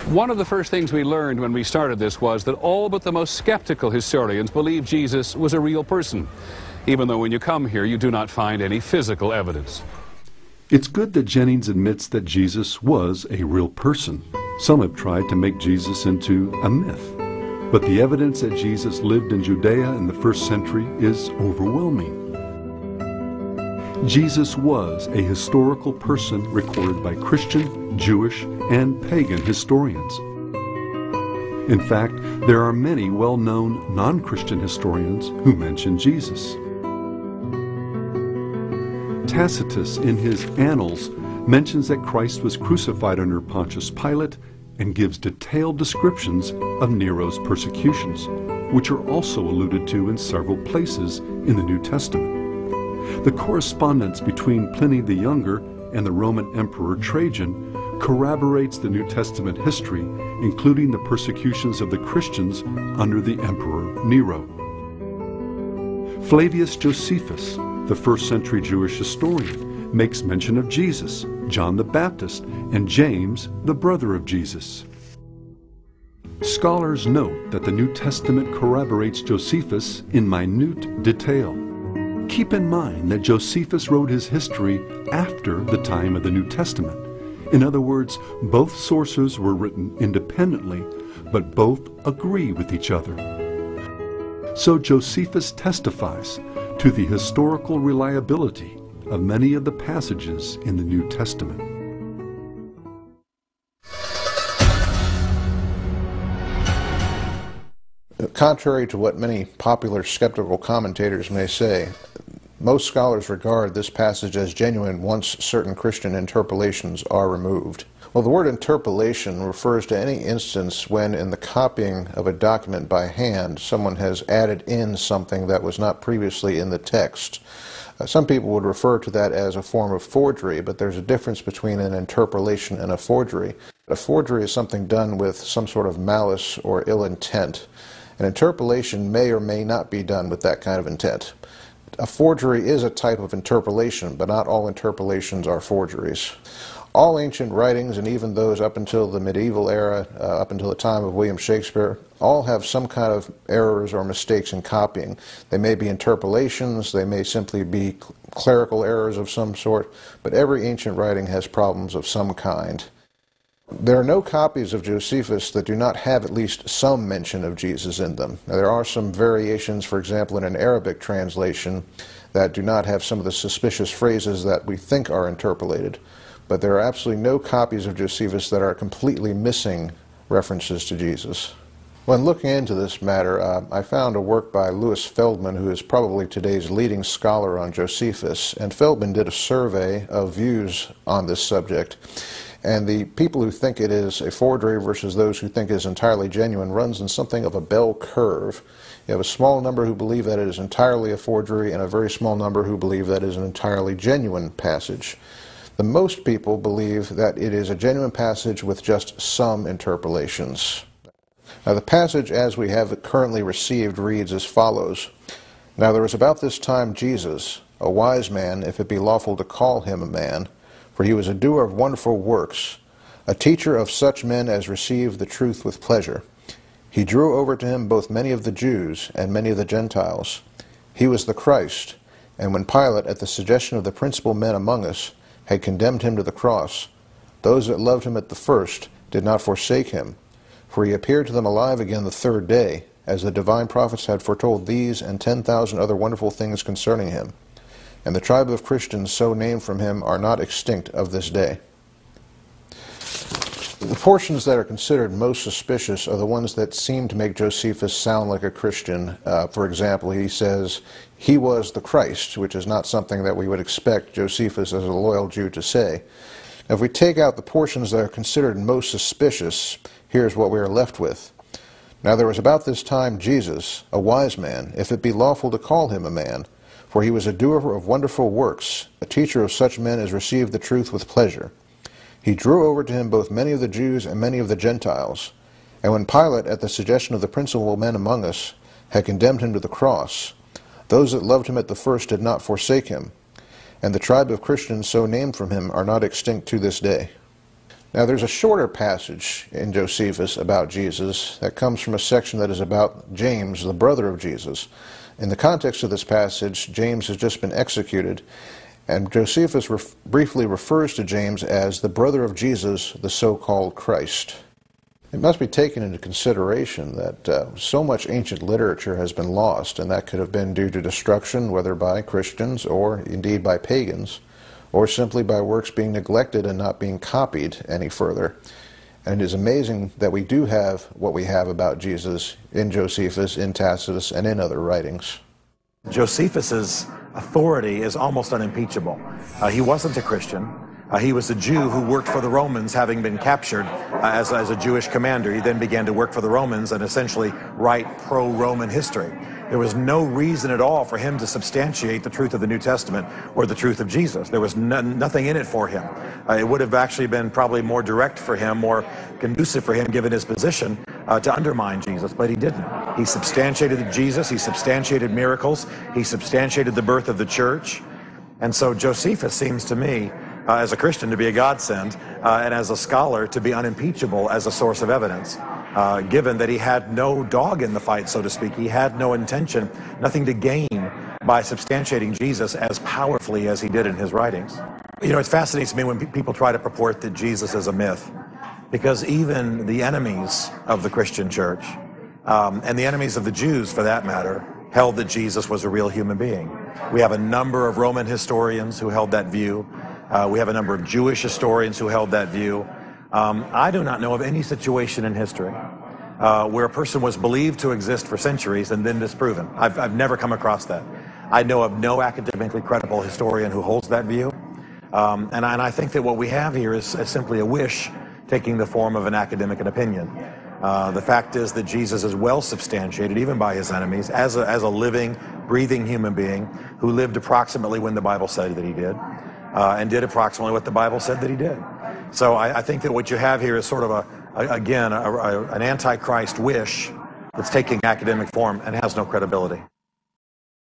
One of the first things we learned when we started this was that all but the most skeptical historians believed Jesus was a real person, even though when you come here you do not find any physical evidence. It's good that Jennings admits that Jesus was a real person. Some have tried to make Jesus into a myth, but the evidence that Jesus lived in Judea in the first century is overwhelming. Jesus was a historical person recorded by Christian, Jewish, and pagan historians. In fact, there are many well-known non-Christian historians who mention Jesus. Tacitus, in his Annals, mentions that Christ was crucified under Pontius Pilate and gives detailed descriptions of Nero's persecutions, which are also alluded to in several places in the New Testament. The correspondence between Pliny the Younger and the Roman Emperor Trajan corroborates the New Testament history, including the persecutions of the Christians under the Emperor Nero. Flavius Josephus, the first-century Jewish historian, makes mention of Jesus, John the Baptist, and James, the brother of Jesus. Scholars note that the New Testament corroborates Josephus in minute detail. Keep in mind that Josephus wrote his history after the time of the New Testament. In other words, both sources were written independently, but both agree with each other. So Josephus testifies to the historical reliability of many of the passages in the New Testament. Contrary to what many popular skeptical commentators may say, most scholars regard this passage as genuine once certain Christian interpolations are removed. Well, the word interpolation refers to any instance when, in the copying of a document by hand, someone has added in something that was not previously in the text. Some people would refer to that as a form of forgery, but there's a difference between an interpolation and a forgery. A forgery is something done with some sort of malice or ill intent. An interpolation may or may not be done with that kind of intent. A forgery is a type of interpolation, but not all interpolations are forgeries. All ancient writings, and even those up until the medieval era, up until the time of William Shakespeare, all have some kind of errors or mistakes in copying. They may be interpolations, they may simply be clerical errors of some sort, but every ancient writing has problems of some kind. There are no copies of Josephus that do not have at least some mention of Jesus in them. Now, there are some variations, for example, in an Arabic translation that do not have some of the suspicious phrases that we think are interpolated. But there are absolutely no copies of Josephus that are completely missing references to Jesus. When looking into this matter, I found a work by Louis Feldman, who is probably today's leading scholar on Josephus, and Feldman did a survey of views on this subject. And the people who think it is a forgery versus those who think it is entirely genuine runs in something of a bell curve. You have a small number who believe that it is entirely a forgery and a very small number who believe that it is an entirely genuine passage. The most people believe that it is a genuine passage with just some interpolations. Now, the passage as we have it currently received reads as follows. Now there was about this time Jesus, a wise man, if it be lawful to call him a man, for he was a doer of wonderful works, a teacher of such men as receive the truth with pleasure. He drew over to him both many of the Jews and many of the Gentiles. He was the Christ, and when Pilate, at the suggestion of the principal men among us, had condemned him to the cross, those that loved him at the first did not forsake him, for he appeared to them alive again the third day, as the divine prophets had foretold these and 10,000 other wonderful things concerning him. And the tribe of Christians so named from him are not extinct of this day. The portions that are considered most suspicious are the ones that seem to make Josephus sound like a Christian. For example, he says, he was the Christ, which is not something that we would expect Josephus as a loyal Jew to say. Now, if we take out the portions that are considered most suspicious, here's what we are left with. Now there was about this time Jesus, a wise man, if it be lawful to call him a man, for he was a doer of wonderful works, a teacher of such men as received the truth with pleasure. He drew over to him both many of the Jews and many of the Gentiles. And when Pilate, at the suggestion of the principal men among us, had condemned him to the cross, those that loved him at the first did not forsake him. And the tribe of Christians so named from him are not extinct to this day. Now, there's a shorter passage in Josephus about Jesus that comes from a section that is about James, the brother of Jesus. In the context of this passage, James has just been executed, and Josephus briefly refers to James as the brother of Jesus, the so-called Christ. It must be taken into consideration that so much ancient literature has been lost, and that could have been due to destruction, whether by Christians or indeed by pagans, or simply by works being neglected and not being copied any further. And it is amazing that we do have what we have about Jesus in Josephus, in Tacitus, and in other writings. Josephus's authority is almost unimpeachable. He wasn't a Christian. He was a Jew who worked for the Romans, having been captured as a Jewish commander. He then began to work for the Romans and essentially write pro-Roman history. There was no reason at all for him to substantiate the truth of the New Testament or the truth of Jesus. There was nothing in it for him. It would have actually been probably more direct for him, more conducive for him, given his position, to undermine Jesus, but he didn't. He substantiated Jesus, he substantiated miracles, he substantiated the birth of the church. And so Josephus seems to me, as a Christian, to be a godsend, and as a scholar to be unimpeachable as a source of evidence. Given that he had no dog in the fight, so to speak. He had no intention, nothing to gain by substantiating Jesus as powerfully as he did in his writings. You know, it fascinates me when people try to purport that Jesus is a myth, because even the enemies of the Christian church, and the enemies of the Jews for that matter, held that Jesus was a real human being. We have a number of Roman historians who held that view. We have a number of Jewish historians who held that view. I do not know of any situation in history where a person was believed to exist for centuries and then disproven. I've never come across that. I know of no academically credible historian who holds that view. And I think that what we have here is simply a wish taking the form of an academic opinion. The fact is that Jesus is well substantiated, even by his enemies, as a living, breathing human being who lived approximately when the Bible said that he did, and did approximately what the Bible said that he did. So I think that what you have here is sort of an antichrist wish that's taking academic form and has no credibility.